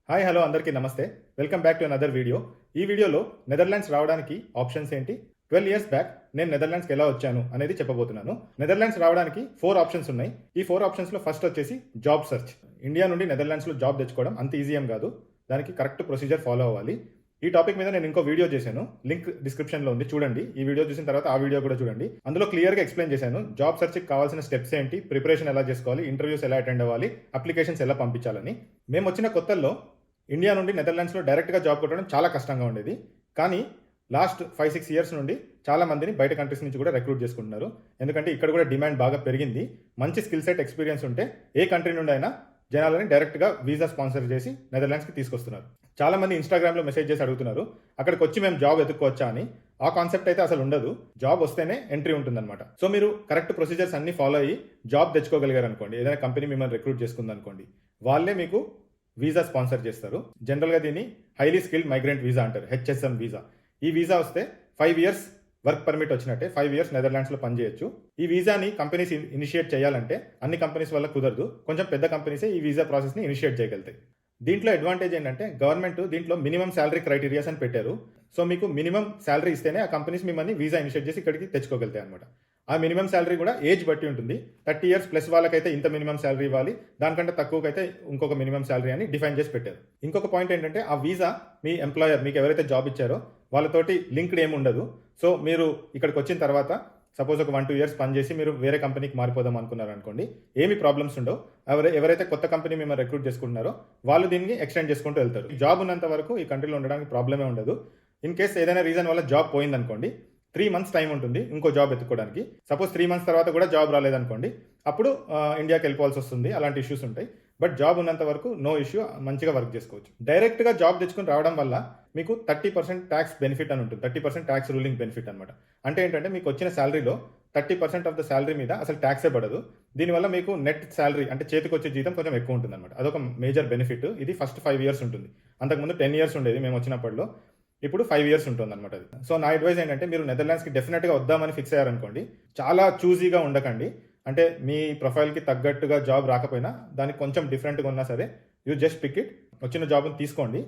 Hi hello అందరికీ నమస్తే. Welcome back to another video. ఈ వీడియోలో నెదర్లాండ్స్ రావడానికి ఆప్షన్స్ ఏంటి, 12 ఇయర్స్ బ్యాక్ నేను నెదర్లాండ్స్కి ఎలా వచ్చాను అనేది చెప్పబోతున్నాను. నెదర్లాండ్స్ రావడానికి 4 ఆప్షన్స్ ఉన్నాయి. ఈ 4 ఆప్షన్స్లో ఫస్ట్ వచ్చేసి జాబ్ సెర్చ్. ఇండియా నుండి నెదర్లాండ్స్లో జాబ్ తెచ్చుకోవడం అంత ఈజీ ఏం కాదు. దానికి కరెక్ట్ ప్రొసీజర్ ఫాలో అవ్వాలి. ఈ టాపిక్ మీద నేను ఇంకో వీడియో చేశాను, లింక్ డిస్క్రిప్షన్లో ఉంది, చూడండి. ఈ వీడియో చూసిన తర్వాత ఆ వీడియో కూడా చూడండి. అందులో క్లియర్గా ఎక్స్ప్లెయిన్ చేశాను జాబ్ సెర్చ్కి కావాల్సిన స్టెప్స్ ఏంటి, ప్రిపరేషన్ ఎలా చేసుకోవాలి, ఇంటర్వ్యూస్ ఎలా అటెండ్ అవ్వాలి, అప్లికేషన్స్ ఎలా పంపించాలని. మేము వచ్చిన కొత్తల్లో ఇండియా నుండి నెదర్లాండ్స్లో డైరెక్ట్గా జాబ్ కొట్టడం చాలా కష్టంగా ఉండేది. కానీ లాస్ట్ 5-6 ఇయర్స్ నుండి చాలా మందిని బయట కంట్రీస్ నుంచి కూడా రిక్రూట్ చేసుకుంటున్నారు. ఎందుకంటే ఇక్కడ కూడా డిమాండ్ బాగా పెరిగింది. మంచి స్కిల్ సెట్, ఎక్స్పీరియన్స్ ఉంటే ఏ కంట్రీ నుండి అయినా జనాలని డైరెక్ట్గా వీసా స్పాన్సర్ చేసి నెదర్లాండ్స్కి తీసుకొస్తున్నారు. చాలా మంది ఇన్స్టాగ్రామ్లో మెసేజ్ చేసి అడుగుతున్నారు, అక్కడికి వచ్చి మేము జాబ్ ఎత్తుక్కోవచ్చా అని. ఆ కాన్సెప్ట్ అయితే అసలు ఉండదు. జాబ్ వస్తేనే ఎంట్రీ ఉంటుందన్నమాట. సో మీరు కరెక్ట్ ప్రొసీజర్స్ అన్ని ఫాలో అయ్యి జాబ్ తెచ్చుకోగలిగారు అనుకోండి, ఏదైనా కంపెనీ మిమ్మల్ని రిక్రూట్ చేసుకుందనుకోండి, వాళ్ళే మీకు వీసా స్పాన్సర్ చేస్తారు. జనరల్గా దీన్ని హైలీ స్కిల్డ్ మైగ్రెంట్ వీసా అంటారు, హెచ్ఎస్ఎం వీసా. ఈ వీసా వస్తే 5 ఇయర్స్ వర్క్ పర్మిట్ వచ్చినట్టే, 5 ఇయర్స్ నెదర్లాండ్స్లో పనిచేయచ్చు. ఈ వీసాని కంపెనీస్ ఇనిషియేట్ చేయాలంటే అన్ని కంపెనీస్ వల్ల కుదరదు. కొంచెం పెద్ద కంపెనీసే ఈ వీసా ప్రాసెస్ని ఇనిషియేట్ చేయగలుగుతాయి. దీంట్లో అడ్వాంటేజ్ ఏంటంటే గవర్నమెంట్ దీంట్లో మినిమం శాలరీ క్రైటీరియాస్ అని పెట్టారు. సో మీకు మినిమం శాలరీ ఇస్తేనే ఆ కంపెనీస్ మిమ్మల్ని వీసా ఇనిషియేట్ చేసి ఇక్కడికి తెచ్చుకోగలుగుతాయి అనమాట. ఆ మినిమం శాలరీ కూడా ఏజ్ బట్టి ఉంటుంది. 30 ఇయర్స్ ప్లస్ వాళ్ళకైతే ఇంత మినిమం శాలరీ ఇవ్వాలి, దానికంటే తక్కువకైతే ఇంకొక మినిమం శాలరీ అని డిఫైన్ చేసి పెట్టారు. ఇంకొక పాయింట్ ఏంటంటే ఆ వీసా మీ ఎంప్లాయర్, మీకు ఎవరైతే జాబ్ ఇచ్చారో వాళ్ళతోటి లింక్డ్ ఏమి ఉండదు. సో మీరు ఇక్కడికి వచ్చిన తర్వాత సపోజ్ ఒక 1-2 ఇయర్స్ పనిచేసి మీరు వేరే కంపెనీకి మారిపోదాం అనుకున్నారు అనుకోండి, ఏమి ప్రాబ్లమ్స్ ఉండవు. ఎవరైతే కొత్త కంపెనీ మిమ్మల్ని రిక్రూట్ చేసుకుంటున్నారో వాళ్ళు దీన్ని ఎక్స్టెండ్ చేసుకుంటూ వెళ్తారు. జాబ్ ఉన్నంత వరకు ఈ కంట్రీలో ఉండడానికి ప్రాబ్లమే ఉండదు. ఇన్ కేస్ ఏదైనా రీజన్ వల్ల జాబ్ పోయిందనుకోండి, 3 మంత్స్ టైం ఉంటుంది ఇంకో జాబ్ ఎత్తుకోవడానికి. సపోజ్ 3 మంత్స్ తర్వాత కూడా జాబ్ రాలేదనుకోండి, అప్పుడు ఇండియాకి వెళ్ళిపోవాల్సి వస్తుంది. అలాంటి ఇష్యూస్ ఉంటాయి. బట్ జాబ్ ఉన్నంత వరకు నో ఇష్యూ, మంచిగా వర్క్ చేసుకోవచ్చు. డైరెక్ట్గా జాబ్ తెచ్చుకుని రావడం వల్ల మీకు 30% ట్యాక్స్ బెనిఫిట్ అని ఉంటుంది. 30% ట్యాక్స్ రూలింగ్ బెనిఫిట్ అనమాట. అంటే ఏంటంటే మీకు వచ్చిన శాలరీలో 30% ఆఫ్ ద శాలరీ మీద అసలు ట్యాక్సే పడదు. దీనివల్ల మీకు నెట్ శాలరీ అంటే చేతికి వచ్చే జీతం కొంచెం ఎక్కువ ఉంటుంది అనమాట. అదొక మేజర్ బెనిఫిట్. ఇది ఫస్ట్ 5 ఇయర్స్ ఉంటుంది. అంతకుముందు 10 ఇయర్స్ ఉండేది మేము వచ్చినప్పటిలో, ఇప్పుడు 5 ఇయర్స్ ఉంటుంది అనమాట అది. సో నా అడ్వైజ్ ఏంటంటే మీరు నెదర్లాండ్స్కి డెఫినెట్గా వద్దామని ఫిక్స్ అయ్యారనుకోండి, చాలా చూజీగా ఉండకండి. అంటే మీ ప్రొఫైల్కి తగ్గట్టుగా జాబ్ రాకపోయినా, దానికి కొంచెం డిఫరెంట్గా ఉన్నా సరే, యూ జస్ట్ పిక్ ఇట్. వచ్చిన జాబ్ని తీసుకోండి.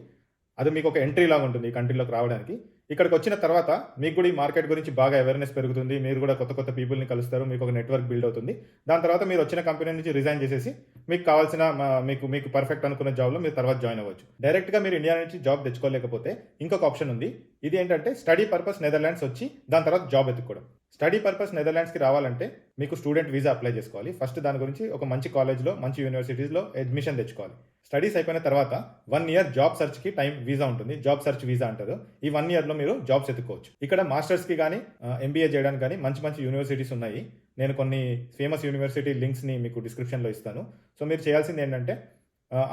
అది మీకు ఒక ఎంట్రీ లాగా ఉంటుంది ఈ కంట్రీలోకి రావడానికి. ఇక్కడికి వచ్చిన తర్వాత మీకు కూడా ఈ మార్కెట్ గురించి బాగా అవేర్నెస్ పెరుగుతుంది. మీరు కూడా కొత్త కొత్త పీపుల్ని కలుస్తారు, మీకు ఒక నెట్వర్క్ బిల్డ్ అవుతుంది. దాని తర్వాత మీరు వచ్చిన కంపెనీ నుంచి రిజైన్ చేసేసి మీకు కావాల్సిన మీకు పర్ఫెక్ట్ అనుకున్న జాబ్లో మీరు తర్వాత జాయిన్ అవ్వచ్చు. డైరెక్ట్గా మీరు ఇండియా నుంచి జాబ్ తెచ్చుకోలేకపోతే ఇంకొక ఆప్షన్ ఉంది. ఇది ఏంటంటే స్టడీ పర్పస్ నెదర్లాండ్స్ వచ్చి దాని తర్వాత జాబ్ ఎత్తుకోవడం. స్టడీ పర్పస్ నెదర్లాండ్స్కి రావాలంటే మీకు స్టూడెంట్ వీసా అప్లై చేసుకోవాలి. ఫస్ట్ దాని గురించి ఒక మంచి కాలేజ్లో, మంచి యూనివర్సిటీస్లో అడ్మిషన్ తెచ్చుకోవాలి. స్టడీస్ అయిపోయిన తర్వాత 1 ఇయర్ జాబ్ సెర్చ్కి టైం వీసా ఉంటుంది, జాబ్ సెర్చ్ వీసా అంటారు. ఈ 1 ఇయర్లో మీరు జాబ్స్ ఎత్తుకోవచ్చు. ఇక్కడ మాస్టర్స్కి కానీ ఎంబీఏ చేయడానికి కానీ మంచి మంచి యూనివర్సిటీస్ ఉన్నాయి. నేను కొన్ని ఫేమస్ యూనివర్సిటీ లింక్స్ని మీకు డిస్క్రిప్షన్లో ఇస్తాను. సో మీరు చేయాల్సింది ఏంటంటే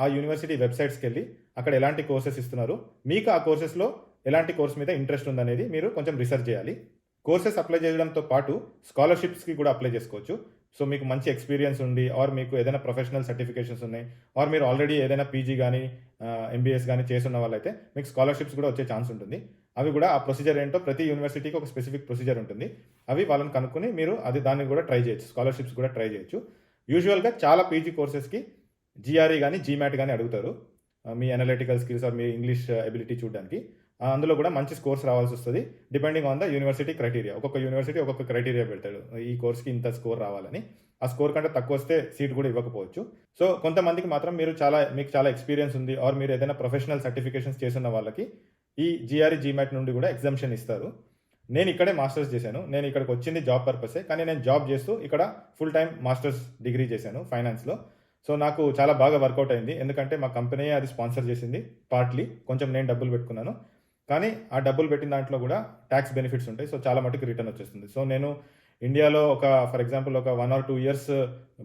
ఆ యూనివర్సిటీ వెబ్సైట్స్కి వెళ్ళి అక్కడ ఎలాంటి కోర్సెస్ ఇస్తున్నారు, మీకు ఆ కోర్సెస్లో ఎలాంటి కోర్స్ మీద ఇంట్రెస్ట్ ఉందనేది మీరు కొంచెం రీసెర్చ్ చేయాలి. కోర్సెస్ అప్లై చేయడంతో పాటు స్కాలర్షిప్స్కి కూడా అప్లై చేసుకోవచ్చు. సో మీకు మంచి ఎక్స్పీరియన్స్ ఉండి, ఆర్ మీకు ఏదైనా ప్రొఫెషనల్ సర్టిఫికేషన్స్ ఉన్నాయి, ఆర్ మీరు ఆల్రెడీ ఏదైనా పీజీ కానీ ఎంబీఎస్ కానీ చేస్తున్న వాళ్ళైతే మీకు స్కాలర్షిప్స్ కూడా వచ్చే ఛాన్స్ ఉంటుంది. అవి కూడా ఆ ప్రొసీజర్ ఏంటో, ప్రతి యూనివర్సిటీకి ఒక స్పెసిఫిక్ ప్రొసీజర్ ఉంటుంది. అవి వాళ్ళని కనుక్కొని మీరు దాన్ని కూడా ట్రై చేయొచ్చు, స్కాలర్షిప్స్ కూడా ట్రై చేయొచ్చు. యూజువల్గా చాలా పీజీ కోర్సెస్కి జిఆర్ఈ కానీ జీమాట్ కానీ అడుగుతారు, మీ అనలిటికల్ స్కిల్స్ ఆర్ మీ ఇంగ్లీష్ ఎబిలిటీ చూడడానికి. అందులో కూడా మంచి స్కోర్స్ రావాల్సి వస్తుంది, depending on the university criteria. ఒక్కొక్క యూనివర్సిటీ ఒక్కొక్క క్రైటీరియా పెడతాడు, ఈ కోర్స్కి ఇంత స్కోర్ రావాలని. ఆ స్కోర్ కంటే తక్కువ వస్తే సీట్ కూడా ఇవ్వకపోవచ్చు. సో కొంతమందికి మాత్రం మీకు చాలా ఎక్స్పీరియన్స్ ఉంది, ఆర్ మీరు ఏదైనా ప్రొఫెషనల్ సర్టిఫికేషన్స్ చేస్తున్న వాళ్ళకి ఈ జిఆర్ఈ జీమాట్ నుండి కూడా ఎగ్జామ్షన్ ఇస్తారు. నేను ఇక్కడే మాస్టర్స్ చేశాను. నేను ఇక్కడికి వచ్చింది జాబ్ పర్పసే, కానీ నేను జాబ్ చేస్తూ ఇక్కడ ఫుల్ టైం మాస్టర్స్ డిగ్రీ చేశాను ఫైనాన్స్లో. సో నాకు చాలా బాగా వర్కౌట్ అయింది, ఎందుకంటే మా కంపెనీ అది స్పాన్సర్ చేసింది పార్ట్లీ. కొంచెం నేను డబ్బులు పెట్టుకున్నాను, కానీ ఆ డబ్బులు పెట్టిన దాంట్లో కూడా ట్యాక్స్ బెనిఫిట్స్ ఉంటాయి. సో చాలా మటుకు రిటర్న్ వచ్చేస్తుంది. సో నేను ఇండియాలో ఫర్ ఎగ్జాంపుల్ ఒక 1 or 2 ఇయర్స్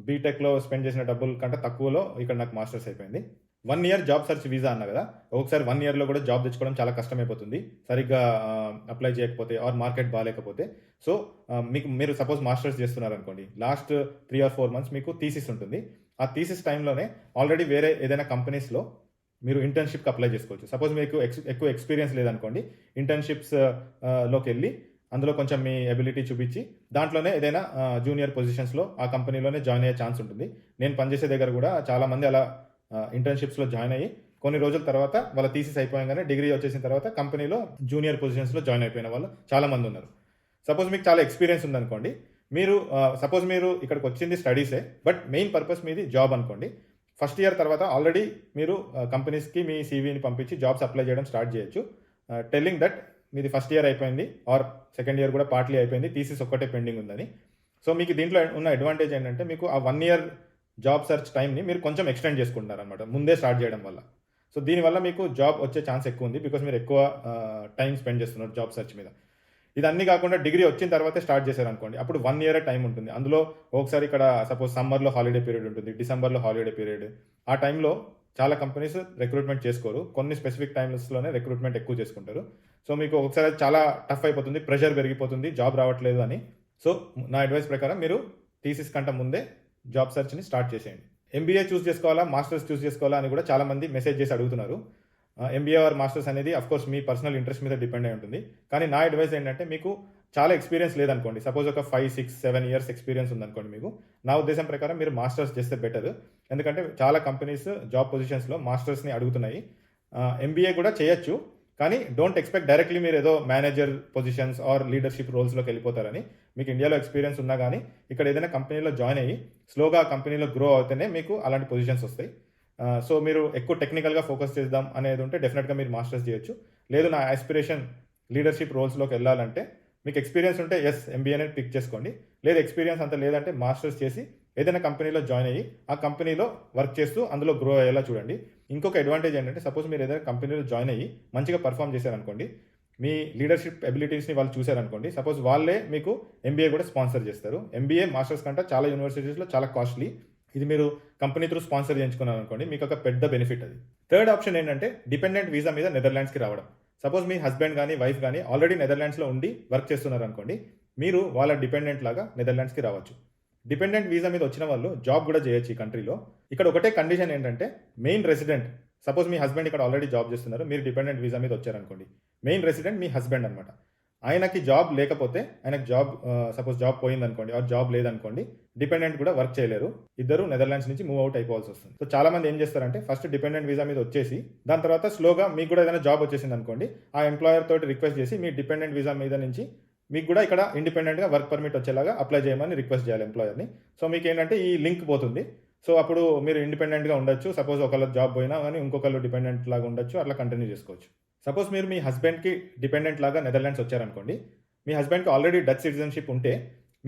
బీటెక్లో స్పెండ్ చేసిన డబ్బుల కంటే తక్కువలో ఇక్కడ నాకు మాస్టర్స్ అయిపోయింది. 1 ఇయర్ జాబ్ సెర్చ్ వీసా అన్నా కదా, ఒకసారి 1 ఇయర్లో కూడా జాబ్ తెచ్చుకోవడం చాలా కష్టమైపోతుంది, సరిగ్గా అప్లై చేయకపోతే ఆర్ మార్కెట్ బాగాలేకపోతే. సో మీరు సపోజ్ మాస్టర్స్ చేస్తున్నారు అనుకోండి, లాస్ట్ 3 or 4 మంత్స్ మీకు థీసిస్ ఉంటుంది. ఆ థీసిస్ టైంలోనే ఆల్రెడీ వేరే ఏదైనా కంపెనీస్లో మీరు ఇంటర్న్షిప్కి అప్లై చేసుకోవచ్చు. సపోజ్ మీకు ఎక్కువ ఎక్స్పీరియన్స్ లేదనుకోండి, ఇంటర్న్షిప్స్ లోకి వెళ్ళి అందులో కొంచెం మీ ఎబిలిటీ చూపించి దాంట్లోనే ఏదైనా జూనియర్ పొజిషన్స్లో ఆ కంపెనీలోనే జాయిన్ అయ్యే ఛాన్స్ ఉంటుంది. నేను పనిచేసే దగ్గర కూడా చాలామంది అలా ఇంటర్న్షిప్స్లో జాయిన్ అయ్యి కొన్ని రోజుల తర్వాత వాళ్ళ థీసిస్ అయిపోయాగానే డిగ్రీ వచ్చేసిన తర్వాత కంపెనీలో జూనియర్ పొజిషన్స్లో జాయిన్ అయిపోయిన వాళ్ళు చాలామంది ఉన్నారు. సపోజ్ మీకు చాలా ఎక్స్పీరియన్స్ ఉందనుకోండి, మీరు సపోజ్ మీరు ఇక్కడికి వచ్చింది స్టడీసే, బట్ మెయిన్ పర్పస్ మీది జాబ్ అనుకోండి. ఫస్ట్ ఇయర్ తర్వాత ఆల్రెడీ మీరు కంపెనీస్కి మీ సీవీని పంపించి జాబ్స్ అప్లై చేయడం స్టార్ట్ చేయొచ్చు, టెల్లింగ్ దట్ మీది ఫస్ట్ ఇయర్ అయిపోయింది ఆర్ సెకండ్ ఇయర్ కూడా పార్ట్లీ అయిపోయింది, థీసిస్ ఒక్కటే పెండింగ్ ఉందని. సో మీకు దీంట్లో ఉన్న అడ్వాంటేజ్ ఏంటంటే మీకు ఆ 1 ఇయర్ జాబ్ సెర్చ్ టైంని మీరు కొంచెం ఎక్స్టెండ్ చేసుకుంటున్నారు అనమాట ముందే స్టార్ట్ చేయడం వల్ల. సో దీనివల్ల మీకు జాబ్ వచ్చే ఛాన్స్ ఎక్కువ ఉంది, బికాస్ మీరు ఎక్కువ టైం స్పెండ్ చేస్తున్నారు జాబ్ సెర్చ్ మీద. ఇదన్నీ కాకుండా డిగ్రీ వచ్చిన తర్వాతే స్టార్ట్ చేశారు అనుకోండి, అప్పుడు 1 ఇయర్ టైం ఉంటుంది. అందులో ఒకసారి ఇక్కడ సపోజ్ సమ్మర్లో హాలిడే పీరియడ్ ఉంటుంది, డిసెంబర్లో హాలిడే పీరియడ్. ఆ టైంలో చాలా కంపెనీస్ రిక్రూట్మెంట్ చేసుకోరు, కొన్ని స్పెసిఫిక్ టైమ్స్లోనే రిక్రూట్మెంట్ ఎక్కువ చేసుకుంటారు. సో మీకు ఒకసారి చాలా టఫ్ అయిపోతుంది, ప్రెషర్ పెరిగిపోతుంది, జాబ్ రావట్లేదు అని. సో నా అడ్వైస్ ప్రకారం మీరు థీసిస్ కంటే ముందే జాబ్ సెర్చ్ని స్టార్ట్ చేసేయండి. ఎంబీఏ చూస్ చేసుకోవాలా, మాస్టర్స్ చూస్ చేసుకోవాలా అని కూడా చాలామంది మెసేజ్ చేసి అడుగుతున్నారు. ఎంబీఏ ఆర్ మాస్టర్స్ అనేది అఫ్కోర్స్ మీ పర్సనల్ ఇంట్రెస్ట్ మీద డిపెండ్ అయి ఉంటుంది. కానీ నా అడ్వైస్ ఏంటంటే మీకు చాలా ఎక్స్పీరియన్స్ లేదనుకోండి, సపోజ్ ఒక 5, 6, 7 ఇయర్స్ ఎక్స్పీరియన్స్ ఉందనుకోండి మీకు, నా ఉద్దేశం ప్రకారం మీరు మాస్టర్స్ చేస్తే బెటర్. ఎందుకంటే చాలా కంపెనీస్ జాబ్ పొజిషన్స్లో మాస్టర్స్ని అడుగుతున్నాయి. ఎంబీఏ కూడా చేయొచ్చు, కానీ డోంట్ ఎక్స్పెక్ట్ డైరెక్ట్లీ మీరు ఏదో మేనేజర్ పొజిషన్స్ ఆర్ లీడర్షిప్ రోల్స్లోకి వెళ్ళిపోతారని. మీకు ఇండియాలో ఎక్స్పీరియన్స్ ఉన్నా కానీ ఇక్కడ ఏదైనా కంపెనీలో జాయిన్ అయ్యి స్లోగా కంపెనీలో గ్రో అవుతేనే మీకు అలాంటి పొజిషన్స్ వస్తాయి. సో మీరు ఎక్కువ టెక్నికల్గా ఫోకస్ చేద్దాం అనేది ఉంటే డెఫినెట్గా మీరు మాస్టర్స్ చేయొచ్చు. లేదు నా ఆస్పిరేషన్ లీడర్షిప్ రోల్స్లోకి వెళ్ళాలంటే మీకు ఎక్స్పీరియన్స్ ఉంటే ఎస్ ఎంబీఏనే పిక్ చేసుకోండి, లేదు ఎక్స్పీరియన్స్ అంత లేదంటే మాస్టర్స్ చేసి ఏదైనా కంపెనీలో జాయిన్ అయ్యి ఆ కంపెనీలో వర్క్ చేస్తూ అందులో గ్రో అయ్యేలా చూడండి. ఇంకొక అడ్వాంటేజ్ ఏంటంటే సపోజ్ మీరు ఏదైనా కంపెనీలో జాయిన్ అయ్యి మంచిగా పర్ఫామ్ చేశారనుకోండి, మీ లీడర్షిప్ ఎబిలిటీస్ని వాళ్ళు చూశారనుకోండి, సపోజ్ వాళ్ళే మీకు ఎంబీఏ కూడా స్పాన్సర్ చేస్తారు. ఎంబీఏ మాస్టర్స్ కంటే చాలా యూనివర్సిటీస్లో చాలా కాస్ట్లీ. ఇది మీరు కంపెనీ త్రూ స్పాన్సర్ చేయించుకున్నారు అనుకోండి, మీకు ఒక పెద్ద బెనిఫిట్ అది. థర్డ్ ఆప్షన్ ఏంటంటే డిపెండెంట్ వీసా మీద నెదర్లాండ్స్కి రావడం. సపోజ్ మీ హస్బెండ్ కానీ వైఫ్ కానీ ఆల్రెడీ నెదర్లాండ్స్లో ఉండి వర్క్ చేస్తున్నారు అనుకోండి, మీరు వాళ్ళ డిపెండెంట్ లాగా నెదర్లాండ్స్కి రావచ్చు. డిపెండెంట్ వీసా మీద వచ్చిన వాళ్ళు జాబ్ కూడా చేయొచ్చు ఈ కంట్రీలో. ఇక్కడ ఒకటే కండిషన్ ఏంటంటే మెయిన్ రెసిడెంట్, సపోజ్ మీ హస్బెండ్ ఇక్కడ ఆల్రెడీ జాబ్ చేస్తున్నారు, మీరు డిపెండెంట్ వీసా మీద వచ్చారనుకోండి, మెయిన్ రెసిడెంట్ మీ హస్బెండ్ అనమాట. ఆయనకి జాబ్ లేకపోతే, ఆయనకి జాబ్ సపోజ్ జాబ్ పోయిందనుకోండి ఆర్ జాబ్ లేదనుకోండి, డిపెండెంట్ కూడా వర్క్ చేయలేరు, ఇద్దరు నెదర్లాండ్స్ నుంచి మూవ్ అవుట్ అయిపోవాల్సి వస్తుంది. సో చాలా మంది ఏం చేస్తారంటే ఫస్ట్ డిపెండెంట్ వీసా మీద వచ్చేసి దాని తర్వాత స్లోగా మీకు కూడా ఏదైనా జాబ్ వచ్చేసింది అనుకోండి, ఆ ఎంప్లాయర్ తోటి రిక్వెస్ట్ చేసి మీ డిపెండెంట్ వీసా మీద నుంచి మీకు కూడా ఇక్కడ ఇండిపెండెంట్గా వర్క్ పర్మిట్ వచ్చేలాగా అప్లై చేయమని రిక్వెస్ట్ చేయాలి ఎంప్లాయర్ని. సో మీకు ఏంటంటే ఈ లింక్ పోతుంది. సో అప్పుడు మీరు ఇండిపెండెంట్గా ఉండొచ్చు, సపోజ్ ఒకళ్ళ జాబ్ పోయినా కానీ ఇంకొకళ్ళు డిపెండెంట్ లాగా ఉండొచ్చు, అట్లా కంటిన్యూ చేసుకోవచ్చు. సపోజ్ మీరు మీ హస్బెండ్కి డిపెండెంట్ లాగా నెదర్లాండ్స్ వచ్చారనుకోండి, మీ హస్బెండ్కి ఆల్రెడీ డచ్ సిటిజన్షిప్ ఉంటే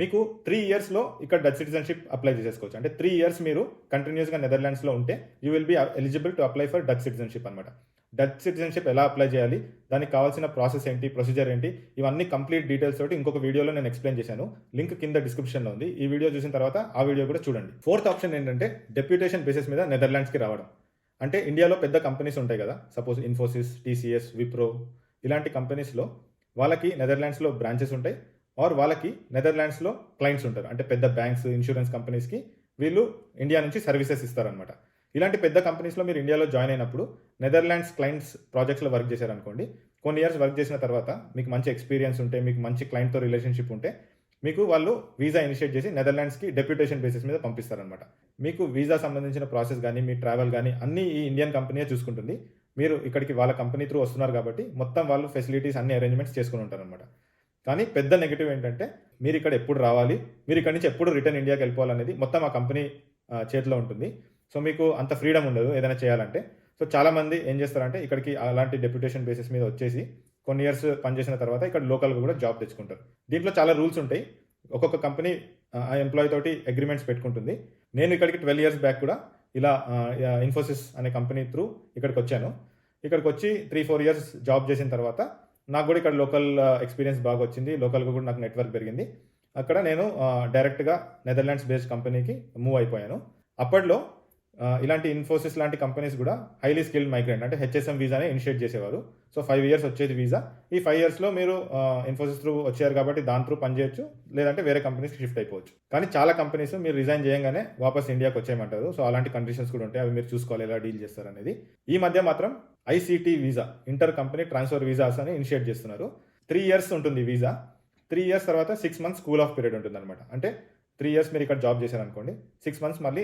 మీకు 3 ఇయర్స్లో ఇక్కడ డచ్ సిటిజన్షిప్ అప్లై చేసేసుకోవచ్చు. అంటే 3 ఇయర్స్ మీరు కంటిన్యూస్గా నెదర్లాండ్స్లో ఉంటే you will be eligible to apply for Dutch citizenship అనమాట. డచ్ సిటిజన్షిప్ ఎలా అప్లై చేయాలి, దానికి కావాల్సిన ప్రాసెస్ ఏంటి, ప్రొసీజర్ ఏంటి, ఇవన్నీ కంప్లీట్ డీటెయిల్స్ తోటి ఇంకొక వీడియోలో నేను ఎక్స్ప్లెయిన్ చేశాను. లింక్ కింద డిస్క్రిప్షన్లో ఉంది. ఈ వీడియో చూసిన తర్వాత ఆ వీడియో కూడా చూడండి. ఫోర్త్ ఆప్షన్ ఏంటంటే డెప్యూటేషన్ బేసిస్ మీద నెదర్లాండ్స్కి రావడం. అంటే ఇండియాలో పెద్ద కంపెనీస్ ఉంటాయి కదా, సపోజ్ ఇన్ఫోసిస్, టీసీఎస్, విప్రో, ఇలాంటి కంపెనీస్లో వాళ్ళకి నెదర్లాండ్స్లో బ్రాంచెస్ ఉంటాయి ఆర్ వాళ్ళకి నెదర్లాండ్స్లో క్లయింట్స్ ఉంటారు. అంటే పెద్ద బ్యాంక్స్, ఇన్సూరెన్స్ కంపెనీస్కి వీళ్ళు ఇండియా నుంచి సర్వీసెస్ ఇస్తారనమాట. ఇలాంటి పెద్ద కంపెనీస్లో మీరు ఇండియాలో జాయిన్ అయినప్పుడు నెదర్లాండ్స్ క్లయింట్స్ ప్రాజెక్ట్స్లో వర్క్ చేశారనుకోండి, కొన్ని ఇయర్స్ వర్క్ చేసిన తర్వాత మీకు మంచి ఎక్స్పీరియన్స్ ఉంటే, మీకు మంచి క్లయింట్తో రిలేషన్షిప్ ఉంటే మీకు వాళ్ళు వీసా ఇనిషియేట్ చేసి నెదర్లాండ్స్కి డెప్యూటేషన్ బేసిస్ మీద పంపిస్తారనమాట. మీకు వీసా సంబంధించిన ప్రాసెస్ కానీ మీ ట్రావెల్ కానీ అన్నీ ఈ ఇండియన్ కంపెనీయే చూసుకుంటుంది. మీరు ఇక్కడికి వాళ్ళ కంపెనీ త్రూ వస్తున్నారు కాబట్టి మొత్తం వాళ్ళు ఫెసిలిటీస్ అన్ని అరేంజ్మెంట్స్ చేసుకుని ఉంటారనమాట. కానీ పెద్ద నెగిటివ్ ఏంటంటే మీరు ఇక్కడ ఎప్పుడు రావాలి, మీరు ఇక్కడ నుంచి ఎప్పుడు రిటర్న్ ఇండియాకి వెళ్ళిపోవాలనేది మొత్తం ఆ కంపెనీ చేతిలో ఉంటుంది. సో మీకు అంత ఫ్రీడమ్ ఉండదు ఏదైనా చేయాలంటే. సో చాలామంది ఏం చేస్తారంటే ఇక్కడికి అలాంటి డెప్యూటేషన్ బేసిస్ మీద వచ్చేసి కొన్ని ఇయర్స్ పనిచేసిన తర్వాత ఇక్కడ లోకల్గా కూడా జాబ్ తెచ్చుకుంటారు. దీంట్లో చాలా రూల్స్ ఉంటాయి. ఒక్కొక్క కంపెనీ ఆ ఎంప్లాయీ తోటి అగ్రిమెంట్స్ పెట్టుకుంటుంది. నేను ఇక్కడికి 12 ఇయర్స్ బ్యాక్ కూడా ఇలా ఇన్ఫోసిస్ అనే కంపెనీ త్రూ ఇక్కడికి వచ్చాను. ఇక్కడికి వచ్చి 3-4 ఇయర్స్ జాబ్ చేసిన తర్వాత నాకు కూడా ఇక్కడ లోకల్ ఎక్స్పీరియన్స్ బాగా వచ్చింది, లోకల్గా కూడా నాకు నెట్వర్క్ పెరిగింది. అక్కడ నేను డైరెక్ట్గా నెదర్లాండ్స్ బేస్డ్ కంపెనీకి మూవ్ అయిపోయాను. అప్పట్లో ఇలాంటి ఇన్ఫోసిస్ లాంటి కంపెనీస్ కూడా హైలీ స్కిల్డ్ మైగ్రెంట్ అంటే హెచ్ఎస్ఎం వీసానే ఇనిషియేట్ చేసేవారు. సో 5 ఇయర్స్ వచ్చేది వీసా. ఈ 5 ఇయర్స్లో మీరు ఇన్ఫోసిస్ త్రూ వచ్చారు కాబట్టి దాని త్రూ పని చేయొచ్చు, లేదంటే వేరే కంపెనీస్కి షిఫ్ట్ అయిపోవచ్చు. కానీ చాలా కంపెనీస్ మీరు రిజైన్ చేయగానే వాపస్ ఇండియాకి వచ్చేయమంటారు. సో అలాంటి కండిషన్స్ కూడా ఉంటాయి, అవి మీరు చూసుకోవాలి ఎలా డీల్ చేస్తారు అనేది. ఈ మధ్య మాత్రం ICT visa, inter company transfer visas అని ఇనిషియేట్ చేస్తున్నారు. 3 ఇయర్స్ ఉంటుంది వీసా. 3 ఇయర్స్ తర్వాత 6 మంత్స్ కూల్ ఆఫ్ పీరియడ్ ఉంటుంది అనమాట. అంటే 3 ఇయర్స్ మీరు ఇక్కడ జాబ్ చేశారనుకోండి, 6 మంత్స్ మళ్ళీ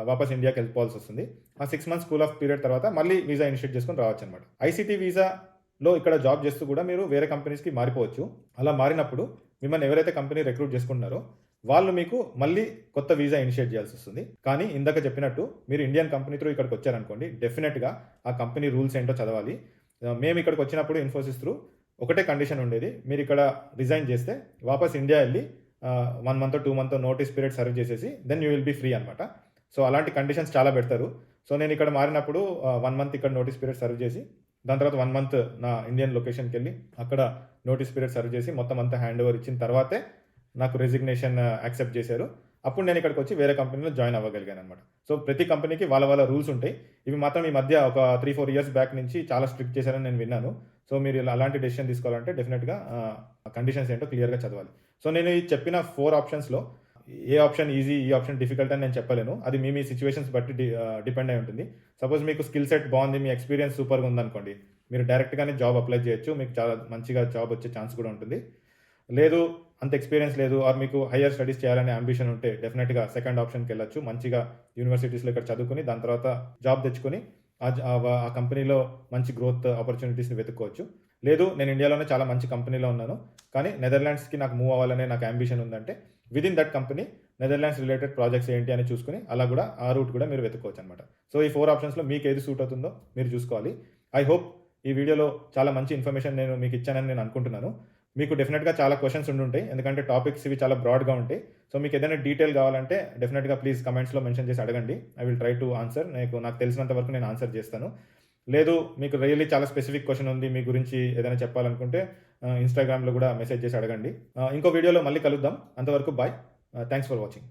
వాపస్ ఇండియాకి వెళ్ళిపోవాల్సి వస్తుంది. ఆ 6 మంత్స్ కూల్ ఆఫ్ పీరియడ్ తర్వాత మళ్ళీ వీసా ఇనిషియేట్ చేసుకొని రావచ్చు అనమాట. ఐసీటీ వీసాలో ఇక్కడ జాబ్ చేస్తూ కూడా మీరు వేరే కంపెనీస్కి మారిపోవచ్చు. అలా మారినప్పుడు మిమ్మల్ని ఎవరైతే కంపెనీ రిక్రూట్ చేసుకుంటున్నారో వాళ్ళు మీకు మళ్ళీ కొత్త వీసా ఇనిషియేట్ చేయాల్సి వస్తుంది. కానీ ఇందాక చెప్పినట్టు మీరు ఇండియన్ కంపెనీ త్రూ ఇక్కడికి వచ్చారనుకోండి, డెఫినెట్గా ఆ కంపెనీ రూల్స్ ఏంటో చదవాలి. మేము ఇక్కడికి వచ్చినప్పుడు ఇన్ఫోసిస్ త్రూ ఒకటే కండిషన్ ఉండేది, మీరు ఇక్కడ రిజైన్ చేస్తే వాపస్ ఇండియా వెళ్ళి 1 month 2 month notice period serve చేసేసి then you will be free అనమాట. సో అలాంటి కండిషన్స్ చాలా పెడతారు. సో నేను ఇక్కడ మారినప్పుడు 1 మంత్ ఇక్కడ నోటీస్ పీరియడ్ సర్వ్ చేసి దాని తర్వాత 1 మంత్ నా ఇండియన్ లొకేషన్కి వెళ్ళి అక్కడ నోటీస్ పీరియడ్ సర్వ్ చేసి మొత్తం అంతా హ్యాండ్ ఓవర్ ఇచ్చిన తర్వాతే నాకు రెసిగ్నేషన్ యాక్సెప్ట్ చేశారు. అప్పుడు నేను ఇక్కడికి వచ్చి వేరే కంపెనీలో జాయిన్ అవ్వగలిగాను అనమాట. సో ప్రతి కంపెనీకి వాళ్ళ రూల్స్ ఉంటాయి. ఇవి మాత్రం ఈ మధ్య ఒక 3-4 ఇయర్స్ బ్యాక్ నుంచి చాలా స్ట్రిక్ట్ చేశారని నేను విన్నాను. సో మీరు ఇలా అలాంటి డెసిషన్ తీసుకోవాలంటే డెఫినెట్గా కండిషన్స్ ఏంటో క్లియర్గా చదవాలి. సో నేను ఈ చెప్పిన 4 ఆప్షన్స్లో ఏ ఆప్షన్ ఈజీ, ఈ ఆప్షన్ డిఫికల్ట్ అని నేను చెప్పలేను. అది మీ సిచ్యువేషన్స్ బట్టి డిపెండ్ అయి ఉంటుంది. సపోజ్ మీకు స్కిల్ సెట్ బాగుంది, మీ ఎక్స్పీరియన్స్ సూపర్గా ఉందనుకోండి, మీరు డైరెక్ట్గానే జాబ్ అప్లై చేయొచ్చు, మీకు చాలా మంచిగా జాబ్ వచ్చే ఛాన్స్ కూడా ఉంటుంది. లేదు అంత ఎక్స్పీరియన్స్ లేదు ఆర్ మీకు హయ్యర్ స్టడీస్ చేయాలనే అంబిషన్ ఉంటే డెఫినెట్గా సెకండ్ ఆప్షన్కి వెళ్ళొచ్చు. మంచిగా యూనివర్సిటీస్లో ఇక్కడ చదువుకుని దాని తర్వాత జాబ్ తెచ్చుకొని ఆ కంపెనీలో మంచి గ్రోత్ ఆపర్చునిటీస్ని వెతుక్కోవచ్చు. లేదు నేను ఇండియాలోనే చాలా మంచి కంపెనీలో ఉన్నాను కానీ నెదర్లాండ్స్కి నాకు మూవ్ అవ్వాలనే నాకు అంబిషన్ ఉందంటే within that company Netherlands related projects ఏంటి అని చూసుకుని అలా కూడా ఆ రూట్ కూడా మీరు వెతుక్కోవచ్చు అనమాట. సో ఈ 4 ఆప్షన్స్లో మీకు ఏది సూట్ అవుతుందో మీరు చూసుకోవాలి. ఐ హోప్ ఈ వీడియోలో చాలా మంచి ఇన్ఫర్మేషన్ నేను మీకు ఇచ్చానని నేను అనుకుంటున్నాను. మీకు డెఫినెట్గా చాలా క్వశ్చన్స్ ఉండుంటాయి, ఎందుకంటే టాపిక్స్ ఇవి చాలా బ్రాడ్గా ఉంటాయి. సో మీకు ఏదైనా డీటెయిల్ కావాలంటే డెఫినెట్గా ప్లీజ్ కమెంట్స్లో మెన్షన్ చేసి అడగండి. I will try to answer. నాకు తెలిసినంత వరకు నేను ఆన్సర్ చేస్తాను. లేదు మీకు రియల్లీ చాలా స్పెసిఫిక్ క్వశ్చన్ ఉంది, మీ గురించి ఏదైనా చెప్పాలనుకుంటే ఇన్స్టాగ్రామ్లో కూడా మెసేజ్ చేసి అడగండి. ఇంకో వీడియోలో మళ్ళీ కలుద్దాం. అంతవరకు బాయ్. Thanks for watching.